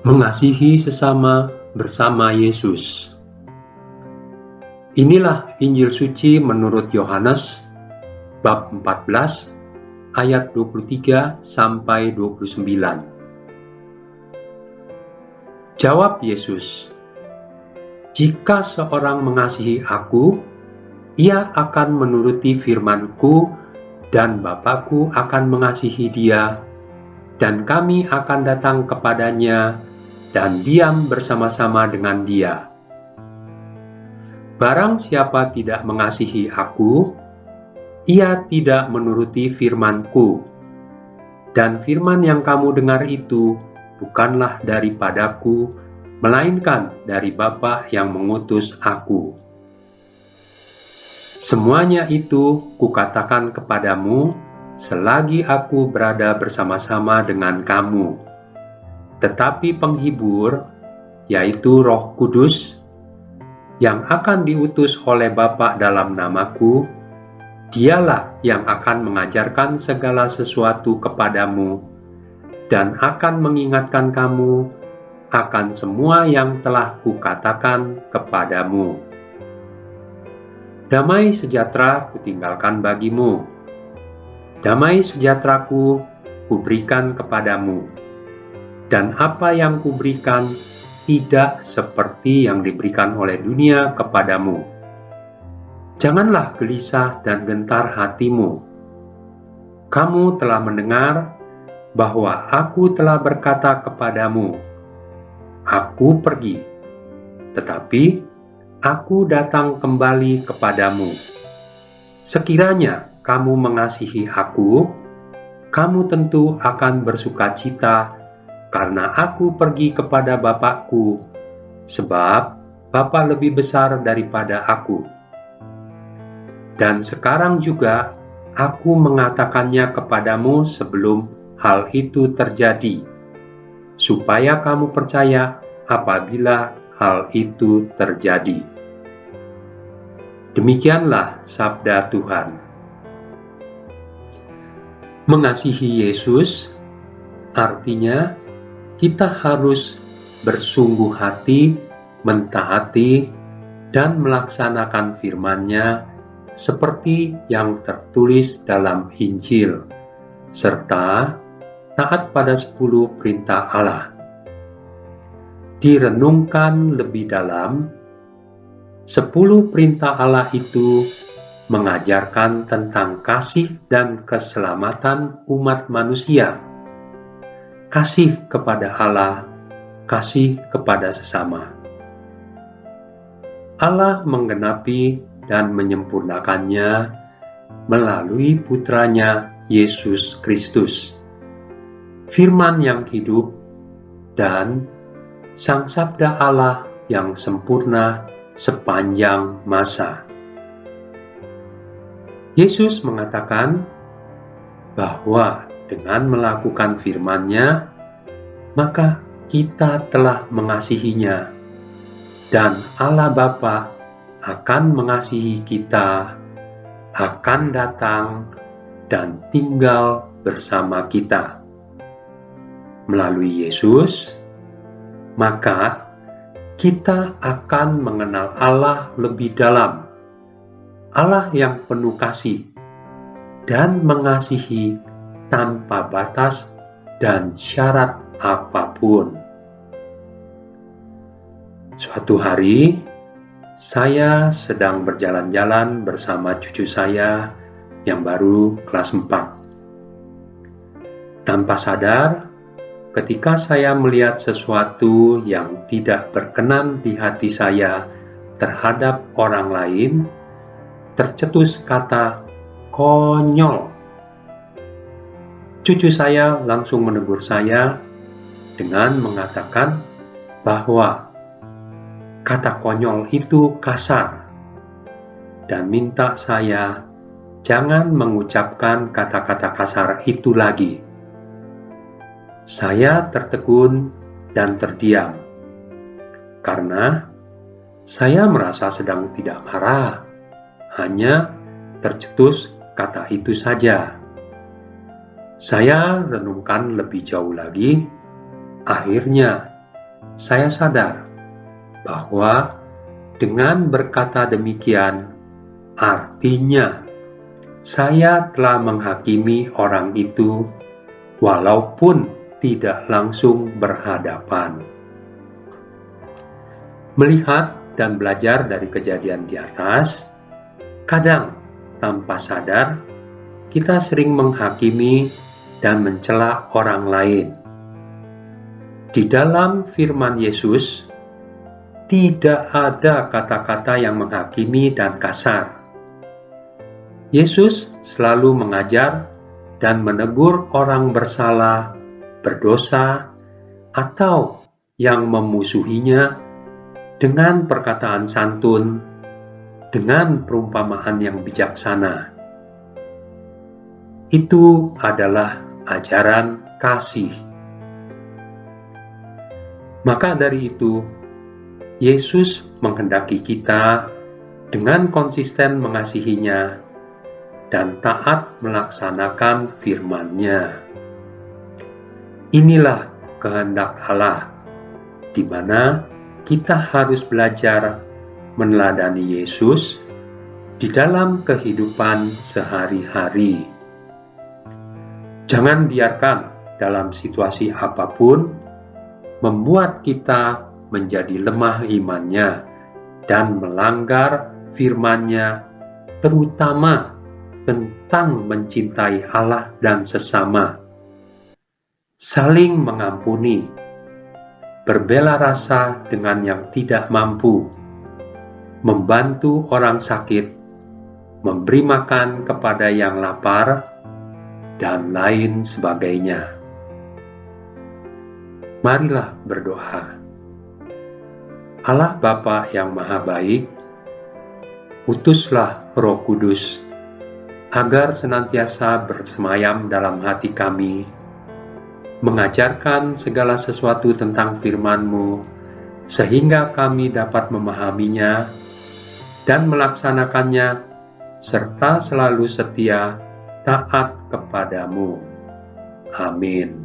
Mengasihi sesama bersama Yesus. Inilah Injil suci menurut Yohanes bab 14 ayat 23 sampai 29. Jawab Yesus, "Jika seorang mengasihi aku, ia akan menuruti firman-Ku dan Bapa-Ku akan mengasihi dia, dan kami akan datang kepadanya dan diam bersama-sama dengan dia. Barang siapa tidak mengasihi aku, ia tidak menuruti firman-Ku, dan firman yang kamu dengar itu bukanlah daripadaku, melainkan dari Bapa yang mengutus aku. Semuanya itu kukatakan kepadamu selagi aku berada bersama-sama dengan kamu. Tetapi penghibur, yaitu Roh Kudus, yang akan diutus oleh Bapa dalam namaku, dialah yang akan mengajarkan segala sesuatu kepadamu dan akan mengingatkan kamu akan semua yang telah kukatakan kepadamu. Damai sejahtera kutinggalkan bagimu. Damai sejahteraku kuberikan kepadamu. Dan apa yang kuberikan tidak seperti yang diberikan oleh dunia kepadamu. Janganlah gelisah dan gentar hatimu. Kamu telah mendengar bahwa aku telah berkata kepadamu, aku pergi, tetapi aku datang kembali kepadamu. Sekiranya kamu mengasihi aku, kamu tentu akan bersukacita karena aku pergi kepada Bapa-Ku, sebab Bapa lebih besar daripada aku. Dan sekarang juga aku mengatakannya kepadamu sebelum hal itu terjadi, supaya kamu percaya apabila hal itu terjadi." Demikianlah sabda Tuhan. Mengasihi Yesus artinya kita harus bersungguh hati, mentaati, dan melaksanakan firman-Nya seperti yang tertulis dalam Injil, serta taat pada 10 perintah Allah. Direnungkan lebih dalam, 10 perintah Allah itu mengajarkan tentang kasih dan keselamatan umat manusia, kasih kepada Allah, kasih kepada sesama. Allah menggenapi dan menyempurnakannya melalui Putranya Yesus Kristus, Firman yang hidup, dan Sang Sabda Allah yang sempurna sepanjang masa. Yesus mengatakan bahwa dengan melakukan firman-Nya, maka kita telah mengasihinya, dan Allah Bapa akan mengasihi kita, akan datang dan tinggal bersama kita. Melalui Yesus, maka kita akan mengenal Allah lebih dalam, Allah yang penuh kasih dan mengasihi tanpa batas dan syarat apapun. Suatu hari, saya sedang berjalan-jalan bersama cucu saya yang baru kelas 4. Tanpa sadar, ketika saya melihat sesuatu yang tidak berkenan di hati saya terhadap orang lain, tercetus kata konyol. Cucu saya langsung menegur saya dengan mengatakan bahwa kata konyol itu kasar dan minta saya jangan mengucapkan kata-kata kasar itu lagi. Saya tertegun dan terdiam karena saya merasa sedang tidak marah, hanya tercetus kata itu saja. Saya renungkan lebih jauh lagi, akhirnya saya sadar bahwa dengan berkata demikian, artinya saya telah menghakimi orang itu walaupun tidak langsung berhadapan. Melihat dan belajar dari kejadian di atas, kadang tanpa sadar kita sering menghakimi dan mencela orang lain. Di dalam firman Yesus, tidak ada kata-kata yang menghakimi dan kasar. Yesus selalu mengajar dan menegur orang bersalah, berdosa, atau yang memusuhinya dengan perkataan santun, dengan perumpamaan yang bijaksana. Itu adalah ajaran kasih. Maka dari itu, Yesus menghendaki kita dengan konsisten mengasihinya dan taat melaksanakan firman-Nya. Inilah kehendak Allah, di mana kita harus belajar meneladani Yesus di dalam kehidupan sehari-hari. Jangan biarkan dalam situasi apapun membuat kita menjadi lemah imannya dan melanggar firman-Nya, terutama tentang mencintai Allah dan sesama, saling mengampuni, berbela rasa dengan yang tidak mampu, membantu orang sakit, memberi makan kepada yang lapar, dan lain sebagainya. Marilah berdoa. Allah Bapa yang Maha Baik, utuslah Roh Kudus agar senantiasa bersemayam dalam hati kami, mengajarkan segala sesuatu tentang firman-Mu, sehingga kami dapat memahaminya dan melaksanakannya, serta selalu setia taat kepadamu. Amin.